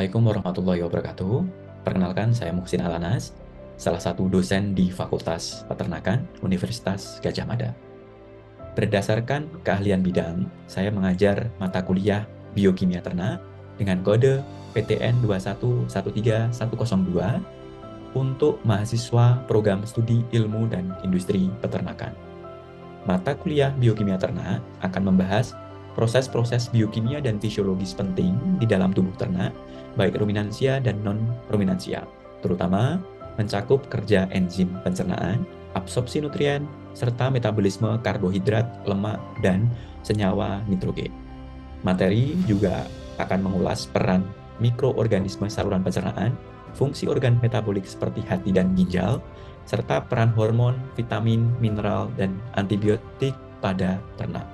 Assalamualaikum warahmatullahi wabarakatuh. Perkenalkan, saya Muhsin Alanas, salah satu dosen di Fakultas Peternakan Universitas Gadjah Mada. Berdasarkan keahlian bidang, saya mengajar mata kuliah Biokimia Ternak dengan kode PTN 2113102 untuk mahasiswa program studi ilmu dan industri peternakan. Mata kuliah Biokimia Ternak akan membahas proses-proses biokimia dan fisiologis penting di dalam tubuh ternak, baik ruminansia dan non-ruminansia, terutama mencakup kerja enzim pencernaan, absorpsi nutrien, serta metabolisme karbohidrat, lemak, dan senyawa nitrogen. Materi juga akan mengulas peran mikroorganisme saluran pencernaan, fungsi organ metabolik seperti hati dan ginjal, serta peran hormon, vitamin, mineral, dan antibiotik pada ternak.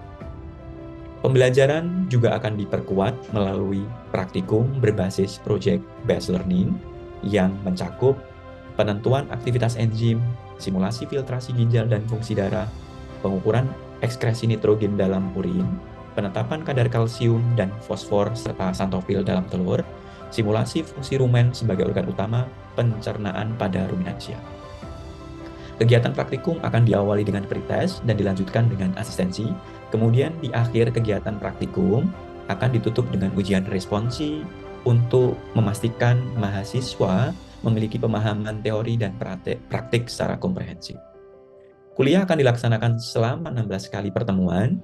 Pembelajaran juga akan diperkuat melalui praktikum berbasis project-based learning yang mencakup penentuan aktivitas enzim, simulasi filtrasi ginjal dan fungsi darah, pengukuran ekskresi nitrogen dalam urin, penetapan kadar kalsium dan fosfor serta santofil dalam telur, simulasi fungsi rumen sebagai organ utama pencernaan pada ruminansia. Kegiatan praktikum akan diawali dengan pretest dan dilanjutkan dengan asistensi. Kemudian di akhir kegiatan praktikum akan ditutup dengan ujian responsi untuk memastikan mahasiswa memiliki pemahaman teori dan praktik secara komprehensif. Kuliah akan dilaksanakan selama 16 kali pertemuan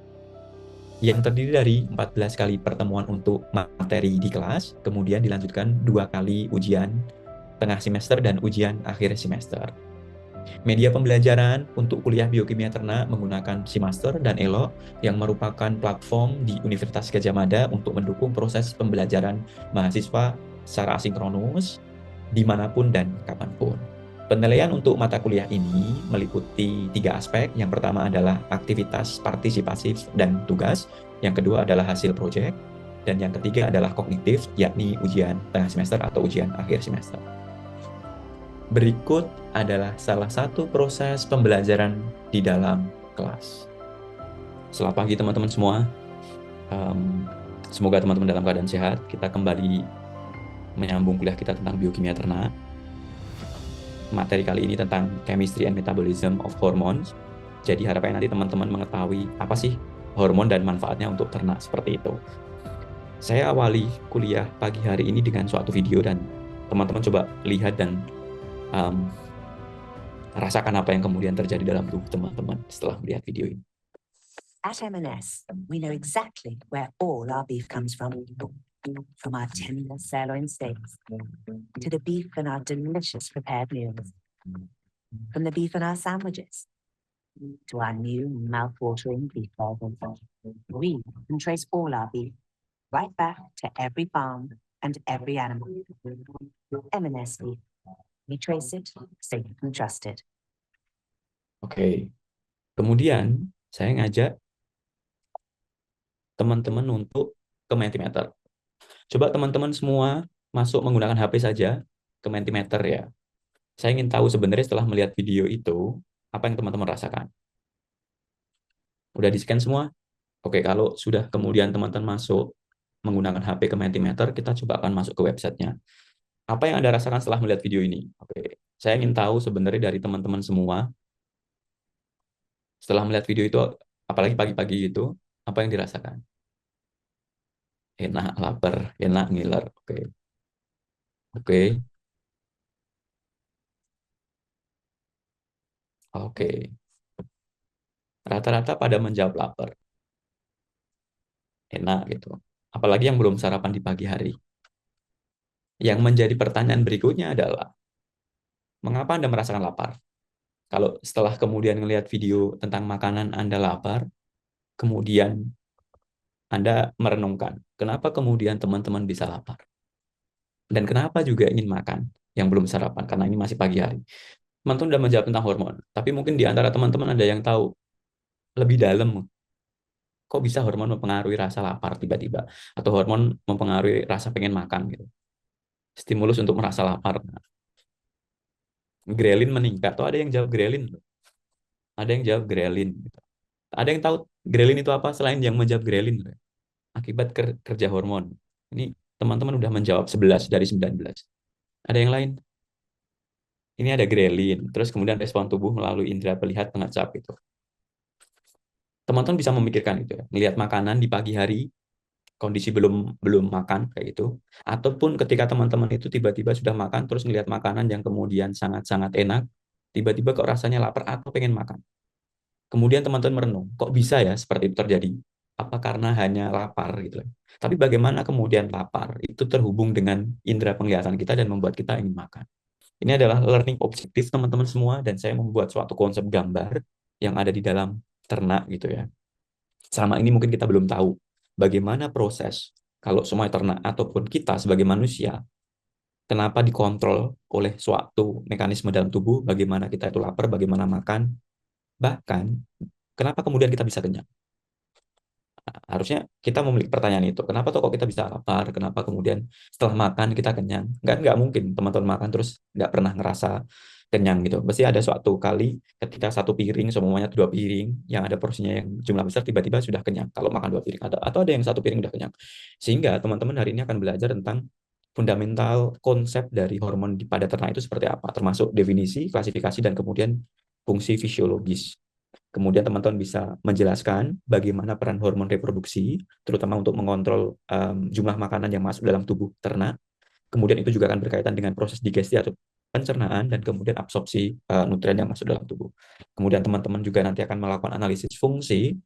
yang terdiri dari 14 kali pertemuan untuk materi di kelas, kemudian dilanjutkan 2 kali ujian tengah semester dan ujian akhir semester. Media pembelajaran untuk kuliah biokimia ternak menggunakan Simaster dan Elo yang merupakan platform di Universitas Gadjah Mada untuk mendukung proses pembelajaran mahasiswa secara asinkronus dimanapun dan kapanpun. Penilaian untuk mata kuliah ini meliputi 3 aspek. Yang pertama adalah aktivitas partisipatif dan tugas, yang kedua adalah hasil proyek, dan yang ketiga adalah kognitif, yakni ujian tengah semester atau ujian akhir semester. Berikut adalah salah satu proses pembelajaran di dalam kelas. Selamat pagi teman-teman semua. Semoga teman-teman dalam keadaan sehat. Kita kembali menyambung kuliah kita tentang biokimia ternak. Materi kali ini tentang chemistry and metabolism of hormones. Jadi harapannya nanti teman-teman mengetahui apa sih hormon dan manfaatnya untuk ternak seperti itu. Saya awali kuliah pagi hari ini dengan suatu video dan teman-teman coba lihat dan rasakan apa yang kemudian terjadi dalam tubuh teman-teman setelah melihat video ini. At M&S, we know exactly where all our beef comes from our tender sirloin steaks, to the beef in our delicious prepared meals, from the beef in our sandwiches, to our new mouth-watering beef burgers. We can trace all our beef right back to every farm and every animal. M&S beef. We trace it so you can trust it. Oke. Kemudian saya ngajak teman-teman untuk ke Mentimeter. Coba teman-teman semua masuk menggunakan HP saja ke Mentimeter ya. Saya ingin tahu sebenarnya setelah melihat video itu, apa yang teman-teman rasakan. Udah di-scan semua? Oke, kalau sudah kemudian teman-teman masuk menggunakan HP ke Mentimeter, kita coba akan masuk ke websitenya. Apa yang Anda rasakan setelah melihat video ini? Oke, saya ingin tahu sebenarnya dari teman-teman semua, setelah melihat video itu, apalagi pagi-pagi itu, apa yang dirasakan? Enak, lapar, enak, ngiler. Oke. Oke. Oke. Rata-rata pada menjawab lapar. Enak gitu. Apalagi yang belum sarapan di pagi hari. Yang menjadi pertanyaan berikutnya adalah, mengapa Anda merasakan lapar? Kalau setelah kemudian melihat video tentang makanan Anda lapar, kemudian Anda merenungkan, kenapa kemudian teman-teman bisa lapar? Dan kenapa juga ingin makan yang belum sarapan, karena ini masih pagi hari. Teman-teman sudah menjawab tentang hormon, tapi mungkin di antara teman-teman ada yang tahu lebih dalam, kok bisa hormon mempengaruhi rasa lapar tiba-tiba, atau hormon mempengaruhi rasa pengen makan gitu. Stimulus untuk merasa lapar. Grelin meningkat, atau ada yang jawab grelin. Ada yang jawab grelin. Gitu. Ada yang tahu grelin itu apa selain yang menjawab grelin? Akibat kerja hormon. Ini Teman-teman udah menjawab 11 dari 19. Ada yang lain? Ini ada grelin, terus kemudian respon tubuh melalui indera perlihat pengecap itu. Teman-teman bisa memikirkan itu ya, melihat makanan di pagi hari, kondisi belum belum makan kayak gitu, ataupun ketika teman-teman itu tiba-tiba sudah makan terus melihat makanan yang kemudian sangat-sangat enak, tiba-tiba kok rasanya lapar atau pengen makan. Kemudian teman-teman merenung, kok bisa ya seperti itu terjadi? Apa karena hanya lapar gitu? Tapi bagaimana kemudian lapar itu terhubung dengan indera penglihatan kita dan membuat kita ingin makan. Ini adalah learning objektif teman-teman semua dan saya membuat suatu konsep gambar yang ada di dalam ternak gitu ya. Selama ini mungkin kita belum tahu bagaimana proses kalau semua ternak ataupun kita sebagai manusia, kenapa dikontrol oleh suatu mekanisme dalam tubuh, bagaimana kita itu lapar, bagaimana makan, bahkan kenapa kemudian kita bisa kenyang. Harusnya kita memiliki pertanyaan itu. Kenapa kok kita bisa lapar? Kenapa kemudian setelah makan kita kenyang? Nggak mungkin teman-teman makan terus nggak pernah ngerasa kenyang gitu. Pasti ada suatu kali ketika satu piring, semuanya 2 piring, yang ada porsinya yang jumlah besar tiba-tiba sudah kenyang. Kalau makan 2 piring atau ada yang satu piring udah kenyang. Sehingga teman-teman hari ini akan belajar tentang fundamental konsep dari hormon pada ternak itu seperti apa, termasuk definisi, klasifikasi, dan kemudian fungsi fisiologis. Kemudian teman-teman bisa menjelaskan bagaimana peran hormon reproduksi, terutama untuk mengontrol jumlah makanan yang masuk dalam tubuh ternak. Kemudian itu juga akan berkaitan dengan proses digesti atau pencernaan dan kemudian absorpsi nutrien yang masuk dalam tubuh. Kemudian teman-teman juga nanti akan melakukan analisis fungsi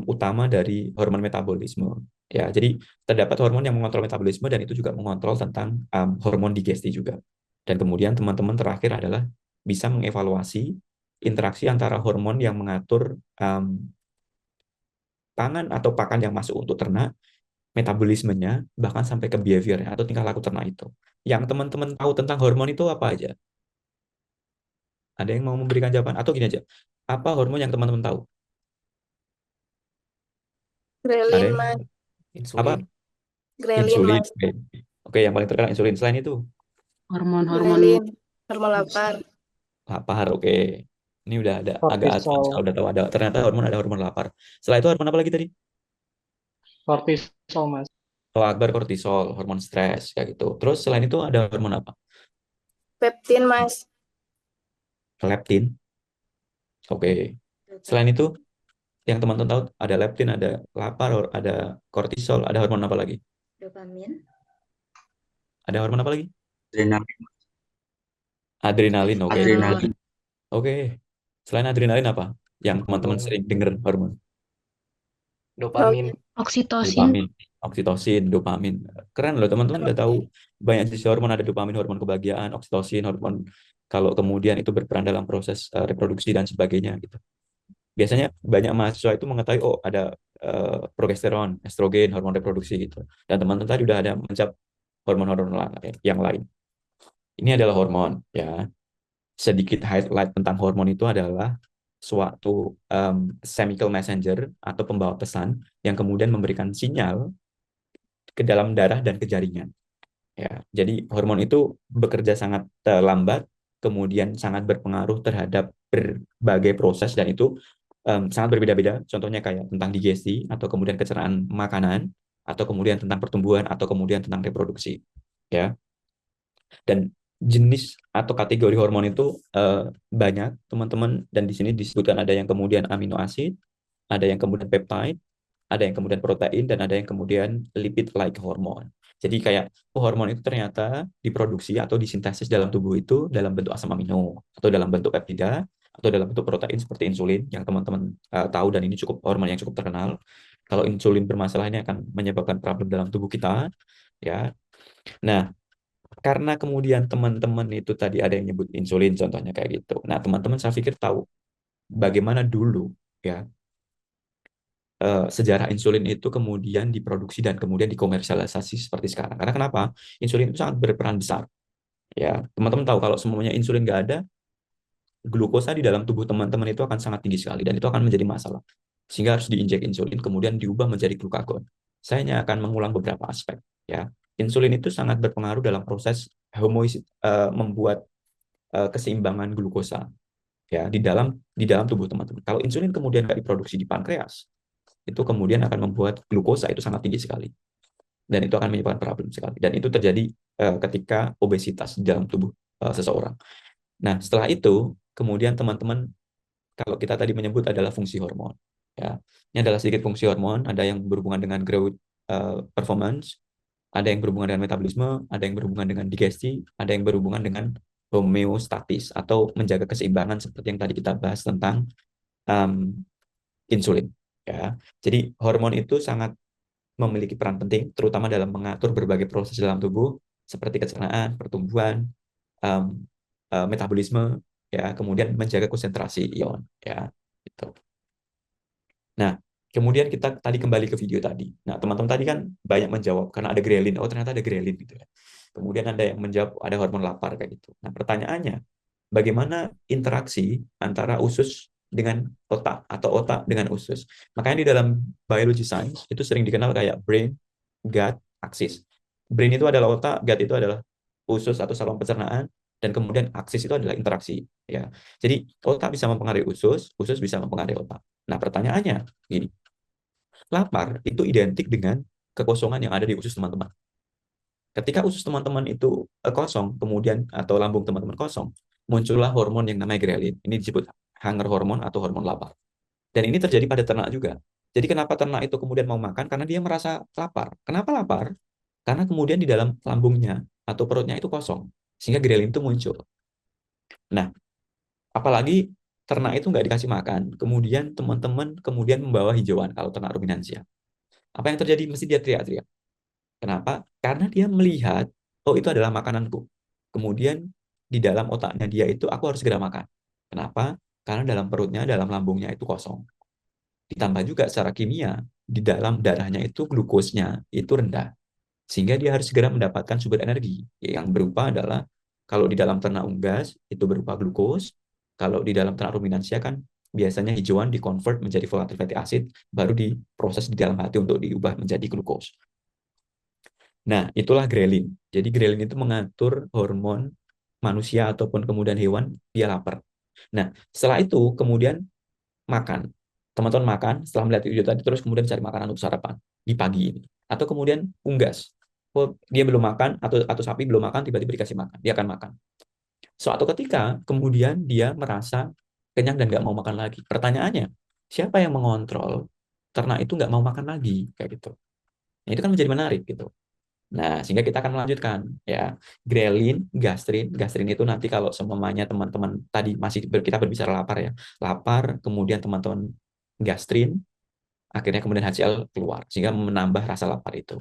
utama dari hormon metabolisme. Ya, jadi terdapat hormon yang mengontrol metabolisme dan itu juga mengontrol tentang hormon digesti juga. Dan kemudian teman-teman terakhir adalah bisa mengevaluasi interaksi antara hormon yang mengatur pangan atau pakan yang masuk untuk ternak, metabolismenya, bahkan sampai ke behaviornya atau tingkah laku ternak itu. Yang teman-teman tahu tentang hormon itu apa aja? Ada yang mau memberikan jawaban? Atau gini aja, apa hormon yang teman-teman tahu? Ada Grelin, yang Mas. apa? Insulin. Grelin, Insulin. Mas. Oke, yang paling terkenal insulin. Selain itu, Hormon-hormon Grelin. Hormon lapar. lapar. Oke. Ini udah ada agak Kortisol. advance, udah tahu ada ternyata ada hormon lapar. Setelah itu hormon apa lagi tadi? Kortisol, Mas. Oh, akbar kortisol, hormon stres kayak gitu. Terus selain itu ada hormon apa? Peptin, Mas. Leptin. Oke. Selain itu yang teman-teman tahu ada leptin, ada lapar, ada kortisol, ada hormon apa lagi? Dopamin. Ada hormon apa lagi? Adrenalin. Adrenalin. Oke. Adrenalin. Oke. Selain adrenalin apa? Yang teman-teman sering dengar hormon? Dopamin. Oksitosin. Dopamin, oksitosin, dopamin. Keren loh teman-teman udah tahu banyak jenis hormon, ada dopamin, hormon kebahagiaan, oksitosin, hormon kalau kemudian itu berperan dalam proses reproduksi dan sebagainya gitu. Biasanya banyak mahasiswa itu mengetahui oh ada progesteron, estrogen, hormon reproduksi gitu. Dan teman-teman tadi udah ada mencap hormon-hormon yang lain. Ini adalah hormon ya. Sedikit highlight tentang hormon itu adalah suatu chemical messenger atau pembawa pesan yang kemudian memberikan sinyal ke dalam darah dan ke jaringan. Ya, jadi hormon itu bekerja sangat lambat, kemudian sangat berpengaruh terhadap berbagai proses dan itu sangat berbeda-beda. Contohnya kayak tentang digesti atau kemudian pencernaan makanan atau kemudian tentang pertumbuhan atau kemudian tentang reproduksi. Ya, dan jenis atau kategori hormon itu banyak teman-teman dan di sini disebutkan ada yang kemudian amino acid, ada yang kemudian peptide, ada yang kemudian protein dan ada yang kemudian lipid like hormone. Jadi kayak hormon itu ternyata diproduksi atau disintesis dalam tubuh itu dalam bentuk asam amino atau dalam bentuk peptida atau dalam bentuk protein seperti insulin yang teman-teman tahu dan ini cukup hormon yang cukup terkenal. Kalau insulin bermasalah ini akan menyebabkan problem dalam tubuh kita ya. Nah, karena kemudian teman-teman itu tadi ada yang nyebut insulin contohnya kayak gitu. Nah, teman-teman saya pikir tahu bagaimana dulu ya sejarah insulin itu kemudian diproduksi dan kemudian dikomersialisasi seperti sekarang. Karena kenapa? Insulin itu sangat berperan besar. Ya, teman-teman tahu kalau semuanya insulin nggak ada, glukosa di dalam tubuh teman-teman itu akan sangat tinggi sekali dan itu akan menjadi masalah. Sehingga harus diinjek insulin kemudian diubah menjadi glukagon. Saya hanya akan mengulang beberapa aspek. Ya, insulin itu sangat berpengaruh dalam proses membuat keseimbangan glukosa ya di dalam tubuh teman-teman. Kalau insulin kemudian nggak diproduksi di pankreas, itu kemudian akan membuat glukosa itu sangat tinggi sekali. dan itu akan menyebabkan problem sekali. Dan itu terjadi ketika obesitas di dalam tubuh seseorang. Nah, setelah itu kemudian teman-teman, kalau kita tadi menyebut adalah fungsi hormon, ya, ini adalah sedikit fungsi hormon. Ada yang berhubungan dengan growth performance, ada yang berhubungan dengan metabolisme, ada yang berhubungan dengan digesti, ada yang berhubungan dengan homeostatis atau menjaga keseimbangan seperti yang tadi kita bahas tentang insulin. Ya, jadi hormon itu sangat memiliki peran penting, terutama dalam mengatur berbagai proses dalam tubuh seperti pencernaan, pertumbuhan, metabolisme, ya, kemudian menjaga konsentrasi ion, ya, gitu. Nah, kemudian kita tadi kembali ke video tadi. Nah, teman-teman tadi kan banyak menjawab karena ada grelin. Oh, ternyata ada grelin gitu ya. Kemudian ada yang menjawab ada hormon lapar kayak gitu. Nah, pertanyaannya, bagaimana interaksi antara usus dengan otak atau otak dengan usus? Makanya di dalam biology science itu sering dikenal kayak brain, gut, axis. Brain itu adalah otak, gut itu adalah usus atau saluran pencernaan, dan kemudian aksis itu adalah interaksi, ya. Jadi otak bisa mempengaruhi usus, usus bisa mempengaruhi otak. Nah, pertanyaannya gini, lapar itu identik dengan kekosongan yang ada di usus teman-teman. Ketika usus teman-teman itu kosong, kemudian atau lambung teman-teman kosong, muncullah hormon yang namanya grelin. Ini disebut hunger hormon atau hormon lapar. Dan ini terjadi pada ternak juga. Jadi kenapa ternak itu kemudian mau makan? Karena dia merasa lapar. Kenapa lapar? Karena kemudian di dalam lambungnya atau perutnya itu kosong, sehingga grelin itu muncul. Nah, apalagi ternak itu nggak dikasih makan, kemudian teman-teman kemudian membawa hijauan kalau ternak ruminansia. Apa yang terjadi? Mesti dia teriak-teriak. Kenapa? Karena dia melihat, oh itu adalah makananku. Kemudian di dalam otaknya dia itu, aku harus segera makan. Kenapa? Karena dalam perutnya, dalam lambungnya itu kosong. Ditambah juga secara kimia, di dalam darahnya itu glukosnya itu rendah. Sehingga dia harus segera mendapatkan sumber energi. Yang berupa adalah, kalau di dalam ternak unggas, itu berupa glukos. Kalau di dalam ternak ruminansia kan, biasanya hijauan dikonvert menjadi volatile fatty acid, baru diproses di dalam hati untuk diubah menjadi glukos. Nah, itulah grelin. Jadi grelin itu mengatur hormon manusia ataupun kemudian hewan, dia lapar. Nah, setelah itu kemudian makan. Teman-teman makan, setelah melihat video tadi, terus kemudian cari makanan untuk sarapan di pagi ini. Atau kemudian unggas. Oh, dia belum makan, atau sapi belum makan, tiba-tiba dikasih makan. Dia akan makan. Suatu ketika, kemudian dia merasa kenyang dan nggak mau makan lagi. Pertanyaannya, siapa yang mengontrol ternak itu nggak mau makan lagi? Kayak gitu. Nah, itu kan menjadi menarik gitu. Nah, sehingga kita akan melanjutkan ya. Grelin, gastrin. Gastrin itu nanti kalau semuanya teman-teman tadi masih kita berbicara lapar ya. Lapar, kemudian teman-teman gastrin, akhirnya kemudian HCl keluar sehingga menambah rasa lapar itu.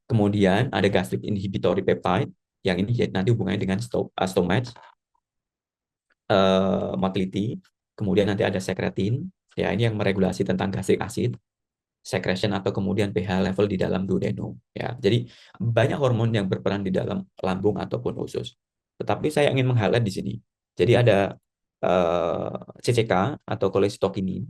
Kemudian ada gastric inhibitory peptide yang ini nanti hubungannya dengan stomach motility. Kemudian nanti ada sekretin, ya ini yang meregulasi tentang gastric acid secretion atau kemudian pH level di dalam duodenum, ya. Jadi banyak hormon yang berperan di dalam lambung ataupun usus. Tetapi saya ingin meng-highlight di sini. Jadi ada CCK atau cholecystokinin,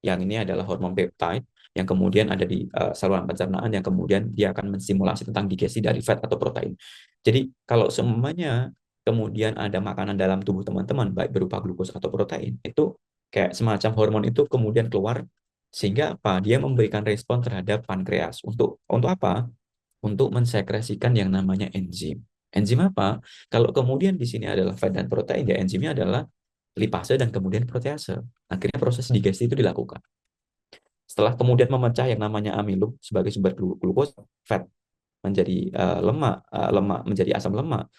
yang ini adalah hormon peptide yang kemudian ada di saluran pencernaan, yang kemudian dia akan menstimulasi tentang digesti dari fat atau protein. Jadi kalau semuanya kemudian ada makanan dalam tubuh teman-teman, baik berupa glukos atau protein, itu kayak semacam hormon itu kemudian keluar. Sehingga apa? Dia memberikan respon terhadap pankreas. Untuk apa? Untuk mensekresikan yang namanya enzim. Enzim apa? Kalau kemudian di sini adalah fat dan protein, ya enzimnya adalah lipase dan kemudian protease. Akhirnya proses digesti itu dilakukan. Setelah kemudian memecah yang namanya amilum sebagai sumber glukosa, fat menjadi lemak menjadi asam lemak,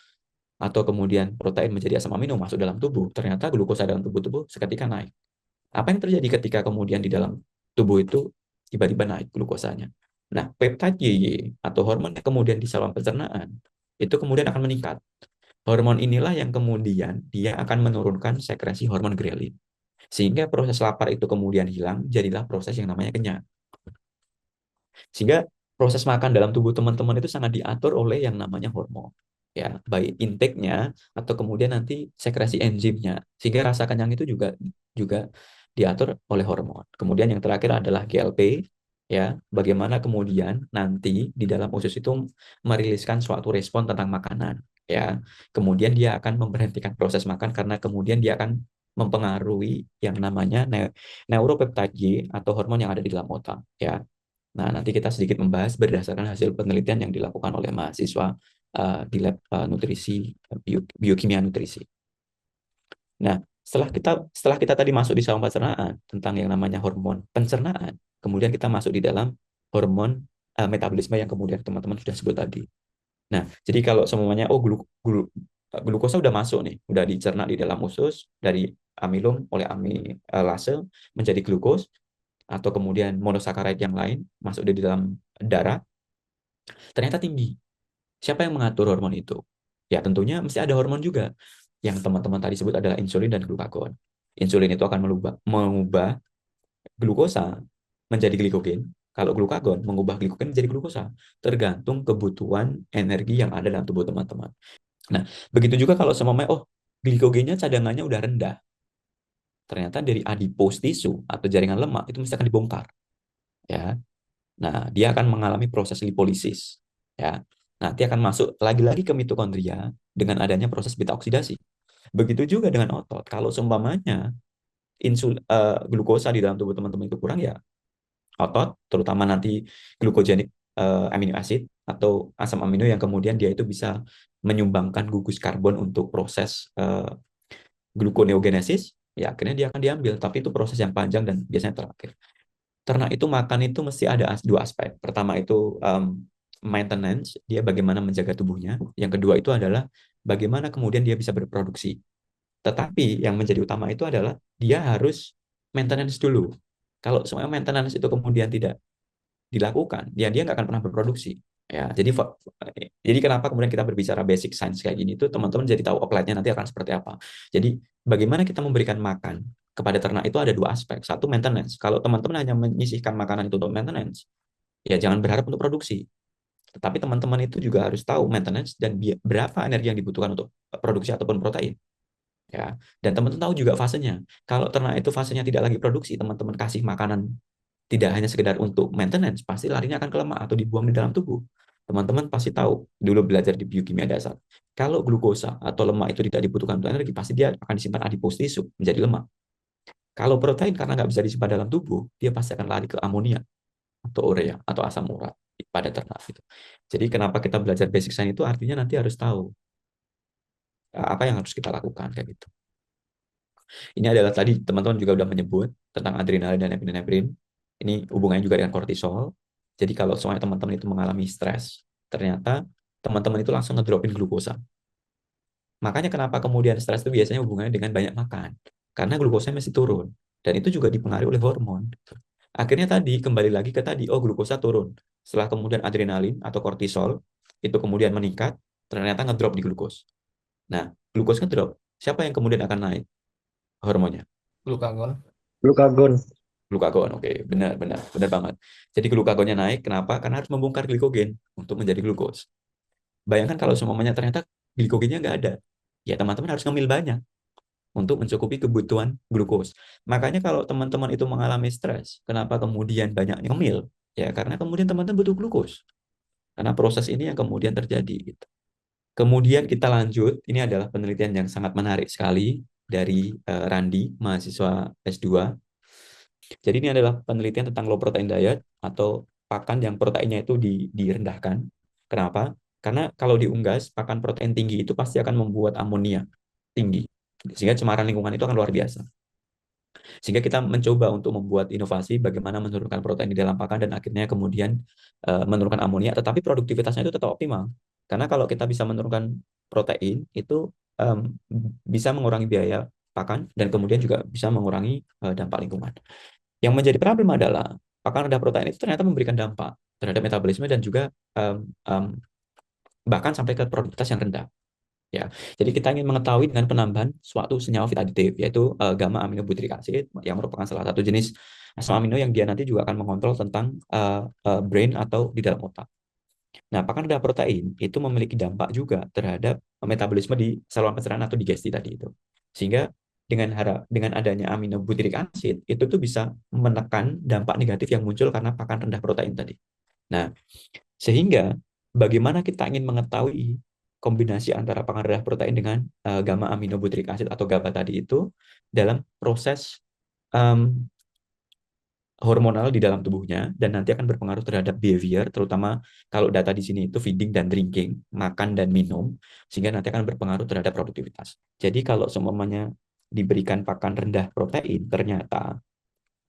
atau kemudian protein menjadi asam amino masuk dalam tubuh, ternyata glukosa dalam tubuh seketika naik. Apa yang terjadi ketika kemudian di dalam tubuh itu tiba-tiba naik glukosanya? Nah, peptide YY atau hormon yang kemudian di saluran pencernaan itu kemudian akan meningkat. Hormon inilah yang kemudian dia akan menurunkan sekresi hormon grelin. Sehingga proses lapar itu kemudian hilang, jadilah proses yang namanya kenyang. Sehingga proses makan dalam tubuh teman-teman itu sangat diatur oleh yang namanya hormon. Ya, baik intake-nya atau kemudian nanti sekresi enzimnya. Sehingga rasa kenyang itu juga diatur oleh hormon. Kemudian yang terakhir adalah GLP, ya, bagaimana kemudian nanti di dalam usus itu meriliskan suatu respon tentang makanan, ya. Kemudian dia akan memberhentikan proses makan karena kemudian dia akan mempengaruhi yang namanya neuropeptide Y atau hormon yang ada di dalam otak, ya. Nah, nanti kita sedikit membahas berdasarkan hasil penelitian yang dilakukan oleh mahasiswa di lab nutrisi, biokimia nutrisi. Nah, setelah kita tadi masuk di saluran pencernaan tentang yang namanya hormon pencernaan, kemudian kita masuk di dalam hormon metabolisme yang kemudian teman-teman sudah sebut tadi. Nah, jadi kalau semuanya glukosa udah masuk nih, udah dicerna di dalam usus dari amilum oleh amilase menjadi glukos, atau kemudian monosakarida yang lain masuk di dalam darah, ternyata tinggi. Siapa yang mengatur hormon itu? Ya tentunya mesti ada hormon juga. Yang teman-teman tadi sebut adalah insulin dan glukagon. Insulin itu akan mengubah glukosa menjadi glikogen. Kalau glukagon mengubah glikogen menjadi glukosa, tergantung kebutuhan energi yang ada dalam tubuh teman-teman. Nah, begitu juga kalau semuanya, glikogennya cadangannya udah rendah. Ternyata dari adipose tissue atau jaringan lemak itu mesti akan dibongkar. Ya. Nah, dia akan mengalami proses lipolisis. Ya. Nanti akan masuk lagi-lagi ke mitokondria dengan adanya proses beta oksidasi. Begitu juga dengan otot. Kalau seumpamanya glukosa di dalam tubuh teman-teman itu kurang, ya otot, terutama nanti glukogenik amino acid atau asam amino yang kemudian dia itu bisa menyumbangkan gugus karbon untuk proses gluconeogenesis, ya akhirnya dia akan diambil. Tapi itu proses yang panjang dan biasanya terakhir. Ternak itu makan itu mesti ada dua aspek. Pertama itu maintenance, dia bagaimana menjaga tubuhnya. Yang kedua itu adalah bagaimana kemudian dia bisa berproduksi. Tetapi yang menjadi utama itu adalah dia harus maintenance dulu. Kalau semua maintenance itu kemudian tidak dilakukan, dia nggak akan pernah berproduksi. Ya, jadi kenapa kemudian kita berbicara basic science kayak gini itu teman-teman jadi tahu apply-nya nanti akan seperti apa. Jadi bagaimana kita memberikan makan kepada ternak itu ada dua aspek. Satu maintenance. Kalau teman-teman hanya menyisihkan makanan itu untuk maintenance, ya jangan berharap untuk produksi. Tetapi teman-teman itu juga harus tahu maintenance dan berapa energi yang dibutuhkan untuk produksi ataupun protein. Ya, dan teman-teman tahu juga fasenya. Kalau ternak itu fasenya tidak lagi produksi, teman-teman kasih makanan tidak hanya sekedar untuk maintenance, pasti larinya akan ke lemak atau dibuang di dalam tubuh. Teman-teman pasti tahu, dulu belajar di biokimia dasar. Kalau glukosa atau lemak itu tidak dibutuhkan untuk energi, pasti dia akan disimpan adipose tissue menjadi lemak. Kalau protein karena nggak bisa disimpan dalam tubuh, dia pasti akan lari ke amonia atau urea atau asam urat pada ternak itu. Jadi kenapa kita belajar basic science itu artinya nanti harus tahu apa yang harus kita lakukan kayak gitu. Ini adalah tadi teman-teman juga sudah menyebut tentang adrenalin dan epinefrin. Ini hubungannya juga dengan kortisol. Jadi kalau soalnya teman-teman itu mengalami stres, ternyata teman-teman itu langsung ngedropin glukosa. Makanya kenapa kemudian stres itu biasanya hubungannya dengan banyak makan. Karena glukosanya masih turun. Dan itu juga dipengaruhi oleh hormon. Akhirnya tadi, kembali lagi ke tadi, glukosa turun. Setelah kemudian adrenalin atau kortisol, itu kemudian meningkat, ternyata ngedrop di glukos. Nah, glukos ngedrop, siapa yang kemudian akan naik hormonnya? Glukagon. Glukagon, oke, benar banget. Jadi glukagonnya naik, kenapa? Karena harus membongkar glikogen untuk menjadi glukos. Bayangkan kalau semuanya ternyata glikogennya nggak ada, ya teman-teman harus ngemil banyak untuk mencukupi kebutuhan glukos. Makanya kalau teman-teman itu mengalami stres, kenapa kemudian banyak ngemil? Ya karena kemudian teman-teman butuh glukos. Karena proses ini yang kemudian terjadi. Gitu. Kemudian kita lanjut, ini adalah penelitian yang sangat menarik sekali dari Randi, mahasiswa S2. Jadi ini adalah penelitian tentang low protein diet atau pakan yang proteinnya itu direndahkan. Kenapa? Karena kalau diunggas, pakan protein tinggi itu pasti akan membuat amonia tinggi. Sehingga cemaran lingkungan itu akan luar biasa. Sehingga kita mencoba untuk membuat inovasi bagaimana menurunkan protein di dalam pakan dan akhirnya kemudian menurunkan amonia, tetapi produktivitasnya itu tetap optimal. Karena kalau kita bisa menurunkan protein, itu bisa mengurangi biaya pakan dan kemudian juga bisa mengurangi dampak lingkungan. Yang menjadi problem adalah pakan rendah protein itu ternyata memberikan dampak terhadap metabolisme dan juga bahkan sampai ke produktivitas yang rendah. Ya, jadi kita ingin mengetahui dengan penambahan suatu senyawa fit aditif yaitu gamma aminobutyric acid yang merupakan salah satu jenis asam amino yang dia nanti juga akan mengontrol tentang brain atau di dalam otak. Nah, pakan rendah protein itu memiliki dampak juga terhadap metabolisme di saluran pencernaan atau digesti tadi itu. Sehingga dengan adanya aminobutyric acid itu tuh bisa menekan dampak negatif yang muncul karena pakan rendah protein tadi. Nah, sehingga bagaimana kita ingin mengetahui kombinasi antara pakan rendah protein dengan gamma aminobutyric acid atau GABA tadi itu dalam proses hormonal di dalam tubuhnya dan nanti akan berpengaruh terhadap behavior, terutama kalau data di sini itu feeding dan drinking, makan dan minum, sehingga nanti akan berpengaruh terhadap produktivitas. Jadi kalau seumpamanya diberikan pakan rendah protein, ternyata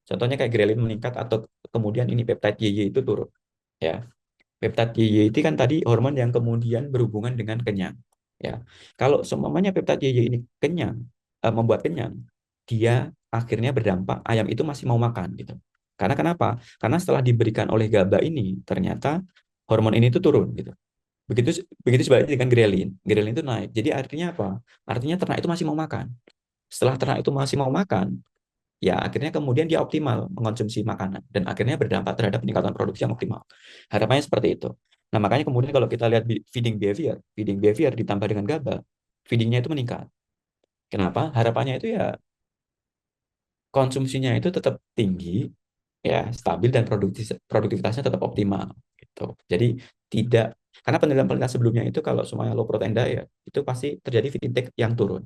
contohnya kayak grelin meningkat atau kemudian ini peptide YY itu turun. Ya, peptide YY itu kan tadi hormon yang kemudian berhubungan dengan kenyang. Ya, kalau seumpamanya peptide YY ini kenyang, membuat kenyang, dia akhirnya berdampak ayam itu masih mau makan gitu. Karena kenapa? Karena setelah diberikan oleh GABA ini, ternyata hormon ini tuh turun gitu. Begitu begitu sebaliknya dengan grelin. Grelin itu naik. Jadi artinya apa? Artinya ternak itu masih mau makan. Setelah ternak itu masih mau makan, ya akhirnya kemudian dia optimal mengonsumsi makanan dan akhirnya berdampak terhadap peningkatan produksi yang optimal. Harapannya seperti itu. Nah, makanya kemudian kalau kita lihat feeding behavior ditambah dengan GABA, feedingnya itu meningkat. Kenapa? Harapannya itu ya konsumsinya itu tetap tinggi, ya stabil dan produktivitasnya tetap optimal gitu. Jadi tidak, karena penelitian-penelitian sebelumnya itu kalau semuanya low protein diet itu pasti terjadi feed intake yang turun.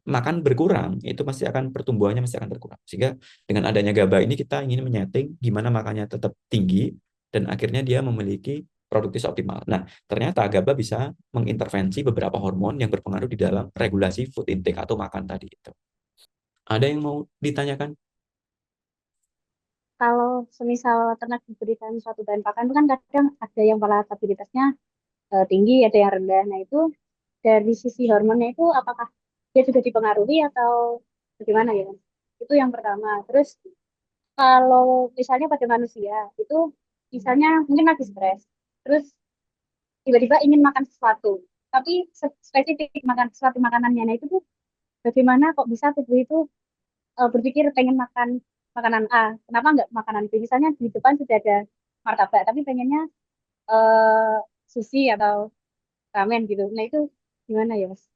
Makan berkurang itu pasti akan pertumbuhannya masih akan berkurang. Sehingga dengan adanya GABA ini kita ingin menyeting gimana makannya tetap tinggi dan akhirnya dia memiliki produktivitas optimal. Nah, ternyata GABA bisa mengintervensi beberapa hormon yang berpengaruh di dalam regulasi food intake atau makan tadi itu. Ada yang mau ditanyakan? Kalau semisal ternak diberikan suatu bahan pakan itu kan kadang ada yang palatabilitasnya tinggi, ada yang rendah. Nah itu dari sisi hormonnya itu apakah dia juga dipengaruhi atau bagaimana ya? Itu yang pertama. Terus kalau misalnya pada manusia itu misalnya mungkin lagi stres, terus tiba-tiba ingin makan sesuatu, tapi spesifik makan sesuatu makanannya. Nah itu tuh bagaimana kok bisa tubuh itu berpikir pengen makan makanan A, kenapa nggak makanan B? Misalnya di depan sudah ada martabak, tapi pengennya eh sushi atau ramen gitu. Nah itu gimana ya, Mas?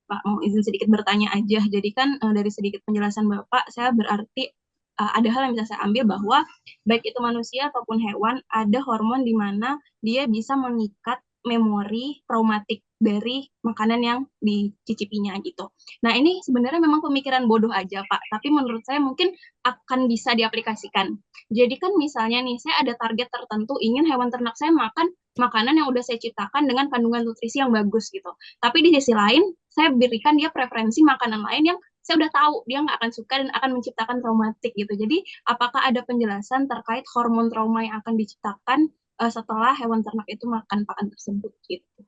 Pak, mau izin sedikit bertanya aja. Jadi kan dari sedikit penjelasan Bapak, saya berarti ada hal yang bisa saya ambil bahwa baik itu manusia ataupun hewan, ada hormon di mana dia bisa mengikat memori traumatik dari makanan yang dicicipinya gitu. Nah ini sebenarnya memang pemikiran bodoh aja Pak, tapi menurut saya mungkin akan bisa diaplikasikan. Jadi kan misalnya nih, saya ada target tertentu, ingin hewan ternak saya makan makanan yang udah saya ciptakan dengan kandungan nutrisi yang bagus gitu. Tapi di sisi lain, saya berikan dia preferensi makanan lain yang saya udah tahu dia nggak akan suka dan akan menciptakan traumatik gitu. Jadi apakah ada penjelasan terkait hormon trauma yang akan diciptakan setelah hewan ternak itu makan pakan tersebut gitu?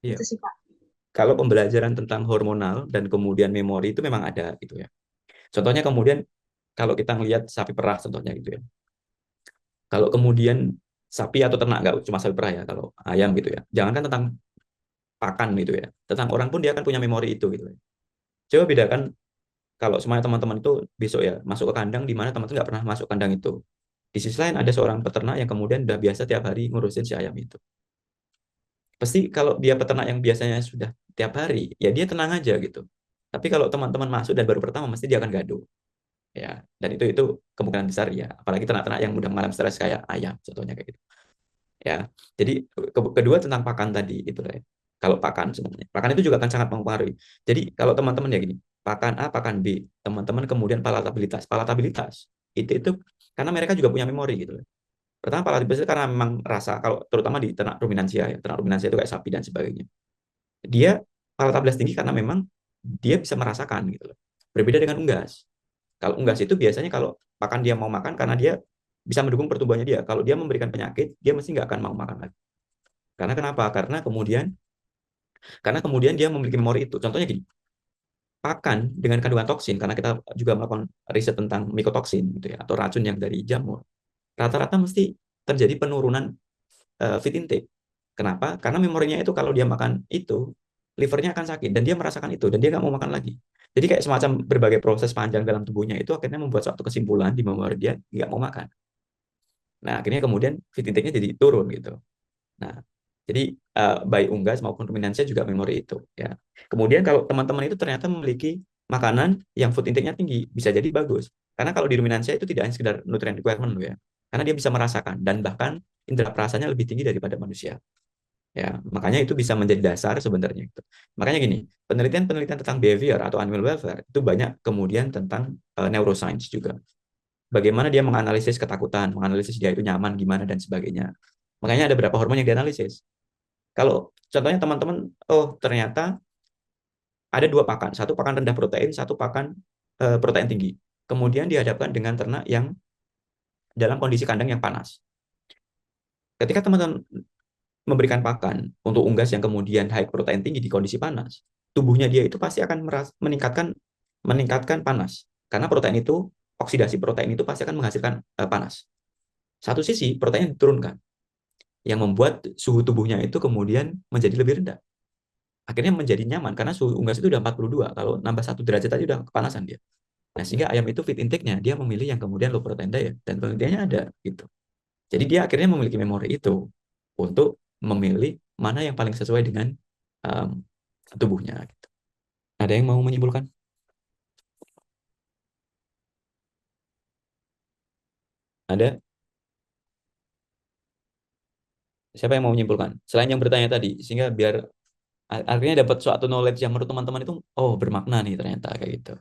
Iya. Itu sih Pak. Kalau pembelajaran tentang hormonal dan kemudian memori itu memang ada gitu ya. Contohnya kemudian kalau kita ngelihat sapi perah contohnya gitu ya. Kalau kemudian sapi atau ternak, nggak cuma sapi perah ya, kalau ayam gitu ya. Jangankan tentang pakan gitu ya. Tentang orang pun dia akan punya memori itu gitu ya. Coba bedakan kalau semuanya teman-teman itu besok ya masuk ke kandang di mana teman-teman nggak pernah masuk kandang itu. Di sisi lain ada seorang peternak yang kemudian udah biasa tiap hari ngurusin si ayam itu. Pasti kalau dia peternak yang biasanya sudah tiap hari, ya dia tenang aja gitu. Tapi kalau teman-teman masuk dan baru pertama, mesti dia akan gaduh. Ya, dan itu kemungkinan besar ya. Apalagi ternak-ternak yang mudah mengalami stres kayak ayam, contohnya kayak gitu. Ya, jadi kedua tentang pakan tadi itu ya. Kalau pakan sebenarnya, pakan itu juga akan sangat mempengaruhi. Jadi kalau teman-teman ya gini, pakan A, pakan B, teman-teman kemudian palatabilitas itu karena mereka juga punya memori gitu. Pertama palatabilitas karena memang rasa, kalau terutama di ternak ruminansia ya, ternak ruminansia itu kayak sapi dan sebagainya. Dia palatabilitas tinggi karena memang dia bisa merasakan gitu loh. Berbeda dengan unggas. Kalau unggas itu biasanya kalau pakan dia mau makan karena dia bisa mendukung pertumbuhannya dia. Kalau dia memberikan penyakit, dia mesti nggak akan mau makan lagi. Karena kenapa? Karena kemudian dia memiliki memori itu. Contohnya gini, pakan dengan kandungan toksin, karena kita juga melakukan riset tentang mikotoksin gitu ya, atau racun yang dari jamur. Rata-rata mesti terjadi penurunan feed intake. Kenapa? Karena memorinya itu kalau dia makan itu, livernya akan sakit dan dia merasakan itu dan dia nggak mau makan lagi. Jadi kayak semacam berbagai proses panjang dalam tubuhnya itu akhirnya membuat suatu kesimpulan di memori dia nggak mau makan. Nah akhirnya kemudian feed intake-nya jadi turun gitu. Nah jadi baik unggas maupun ruminansia juga memori itu. Ya. Kemudian kalau teman-teman itu ternyata memiliki makanan yang food intake-nya tinggi, bisa jadi bagus. Karena kalau di ruminansia itu tidak hanya sekedar nutrient requirement ya, karena dia bisa merasakan dan bahkan indera perasanya lebih tinggi daripada manusia. Ya, makanya itu bisa menjadi dasar sebenarnya itu. Makanya gini, penelitian-penelitian tentang behavior atau animal welfare itu banyak kemudian tentang neuroscience juga. bagaimana dia menganalisis ketakutan, menganalisis dia itu nyaman gimana dan sebagainya. Makanya ada beberapa hormon yang dianalisis. Kalau contohnya teman-teman, oh ternyata ada 2 pakan, satu pakan rendah protein, satu pakan protein tinggi. Kemudian dihadapkan dengan ternak yang dalam kondisi kandang yang panas. Ketika teman-teman memberikan pakan untuk unggas yang kemudian high protein tinggi di kondisi panas, tubuhnya dia itu pasti akan meningkatkan panas. Karena protein itu, oksidasi protein itu pasti akan menghasilkan panas. Satu sisi, protein diturunkan, yang membuat suhu tubuhnya itu kemudian menjadi lebih rendah. Akhirnya menjadi nyaman, karena suhu unggas itu udah 42, kalau nambah 1 derajat tadi udah kepanasan dia. Nah, sehingga ayam itu feed intake-nya, dia memilih yang kemudian low protein diet, dan penelitiannya ada, gitu. Jadi dia akhirnya memiliki memori itu, untuk memilih mana yang paling sesuai dengan tubuhnya. Gitu. Ada yang mau menyimpulkan? Ada? Siapa yang mau menyimpulkan? Selain yang bertanya tadi, sehingga biar akhirnya dapat suatu knowledge yang menurut teman-teman itu, oh bermakna nih ternyata, kayak gitu.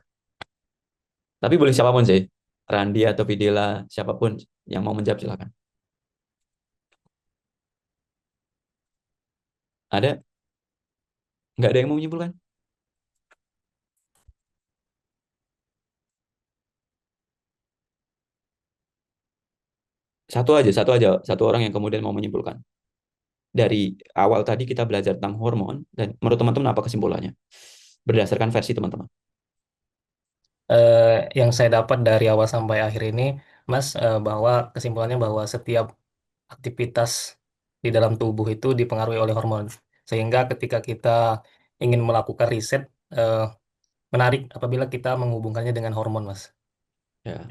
Tapi boleh siapapun sih, Randi atau Videla, siapapun yang mau menjawab silakan. Ada? Nggak ada yang mau menyimpulkan? Satu aja, satu orang yang kemudian mau menyimpulkan. Dari awal tadi kita belajar tentang hormon, dan menurut teman-teman apa kesimpulannya? Berdasarkan versi teman-teman. Yang saya dapat dari awal sampai akhir ini, Mas, bahwa kesimpulannya bahwa setiap aktivitas di dalam tubuh itu dipengaruhi oleh hormon. Sehingga ketika kita ingin melakukan riset, menarik apabila kita menghubungkannya dengan hormon, Mas. Ya.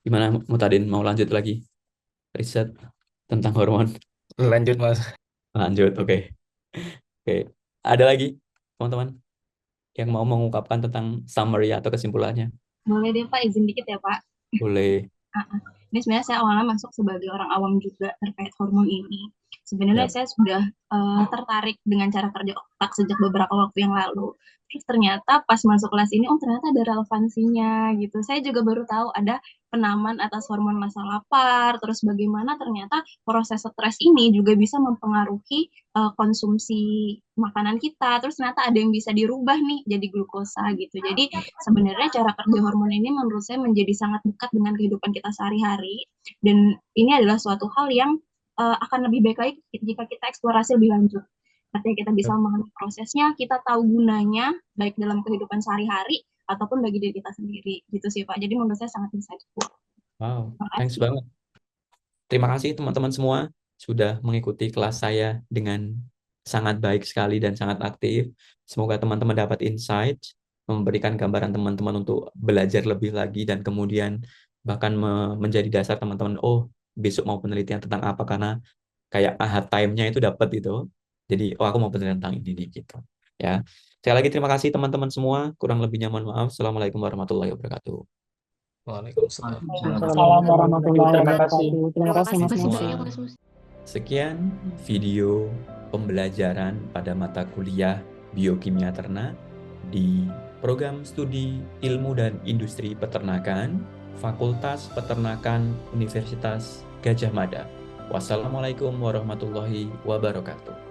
Gimana Mutadin, mau lanjut lagi riset tentang hormon? Lanjut, Mas. Lanjut, oke. Oke. Ada lagi teman-teman yang mau mengungkapkan tentang summary atau kesimpulannya? Boleh deh Pak, izin dikit ya Pak. Boleh. Ini sebenarnya saya awalnya masuk sebagai orang awam juga terkait hormon ini. Sebenarnya Yap. saya sudah tertarik dengan cara kerja otak sejak beberapa waktu yang lalu. Terus ternyata pas masuk kelas ini, oh ternyata ada relevansinya gitu. Saya juga baru tahu ada penaman atas hormon masa lapar, terus bagaimana ternyata proses stres ini juga bisa mempengaruhi konsumsi makanan kita. Terus ternyata ada yang bisa dirubah nih jadi glukosa gitu. Jadi sebenarnya cara kerja hormon ini menurut saya menjadi sangat dekat dengan kehidupan kita sehari-hari. Dan ini adalah suatu hal yang akan lebih baik lagi jika kita eksplorasi lebih lanjut. Artinya kita bisa memahami prosesnya, kita tahu gunanya, baik dalam kehidupan sehari-hari, ataupun bagi diri kita sendiri. Gitu sih, Pak. Jadi menurut saya sangat insightful. Wow, thanks banget. Terima kasih teman-teman semua sudah mengikuti kelas saya dengan sangat baik sekali dan sangat aktif. Semoga teman-teman dapat insight, memberikan gambaran teman-teman untuk belajar lebih lagi, dan kemudian bahkan menjadi dasar teman-teman, oh besok mau penelitian tentang apa, karena kayak aha time-nya itu dapat gitu. Jadi, oh aku mau penelitian tentang ini nih, gitu. Ya. Sekali lagi terima kasih teman-teman semua. Kurang lebihnya mohon maaf. Assalamualaikum warahmatullahi wabarakatuh. Waalaikumsalam. Assalamualaikum warahmatullahi wabarakatuh. Terima kasih Mas Semua. Musa. Sekian video pembelajaran pada mata kuliah Biokimia Ternak di program studi Ilmu dan Industri Peternakan Fakultas Peternakan Universitas Gadjah Mada. Wassalamualaikum warahmatullahi wabarakatuh.